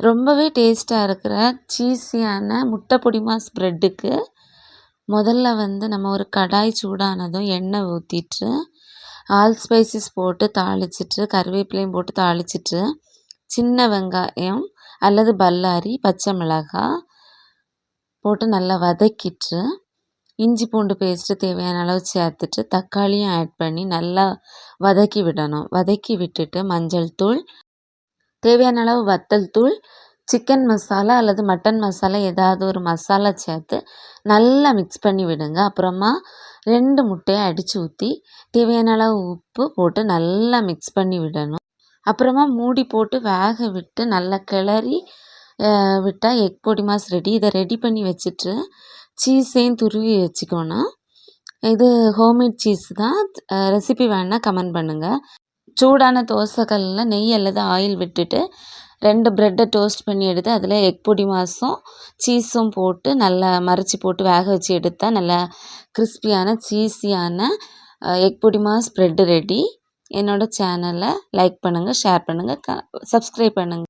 ரொம்பவே டேஸ்ட்டாக இருக்கிற சீஸியான முட்டை பொடிமா ஸ்ப்ரெட்டுக்கு முதல்ல நம்ம ஒரு கடாய் சூடானதும் எண்ணெய் ஊற்றிட்டு ஆல் ஸ்பைசஸ் போட்டு தாளிச்சிட்டு கருவேப்பிலையும் போட்டு தாளிச்சிட்டு சின்ன வெங்காயம் அல்லது பல்லாரி பச்சை மிளகாய் போட்டு நல்லா வதக்கிட்டு இஞ்சி பூண்டு பேஸ்ட்டு தேவையான அளவு சேர்த்துட்டு தக்காளியும் ஆட் பண்ணி நல்லா வதக்கி விடணும். வதக்கி விட்டுட்டு மஞ்சள் தூள், தேவையான அளவு வத்தல் தூள், சிக்கன் மசாலா அல்லது மட்டன் மசாலா ஏதாவது ஒரு மசாலா சேர்த்து நல்லா மிக்ஸ் பண்ணி விடுங்க. அப்புறமா 2 முட்டையை அடித்து ஊற்றி தேவையான அளவு உப்பு போட்டு நல்லா மிக்ஸ் பண்ணி விடணும். அப்புறமா மூடி போட்டு வேக விட்டு நல்லா கிளறி விட்டால் எக் பொடி மாஸ் ரெடி. இதை ரெடி பண்ணி வச்சுட்டு சீஸையும் துருவி வச்சுக்கணும். இது ஹோம்மேட் சீஸ் தான். ரெசிபி வேணால் கமெண்ட் பண்ணுங்கள். சூடான தோசைக்கல்லில் நெய் அல்லது ஆயில் விட்டுட்டு 2 ப்ரெட்டை டோஸ்ட் பண்ணி எடுத்து அதில் எக் பொடி மாஸும் சீஸும் போட்டு நல்லா மறைச்சி போட்டு வேக வச்சு எடுத்தால் நல்லா கிறிஸ்பியான சீஸியான எக் பொடி மாஸ் ப்ரெட்டு ரெடி. என்னோடய சேனலை லைக் பண்ணுங்கள், ஷேர் பண்ணுங்கள், சப்ஸ்கிரைப் பண்ணுங்கள்.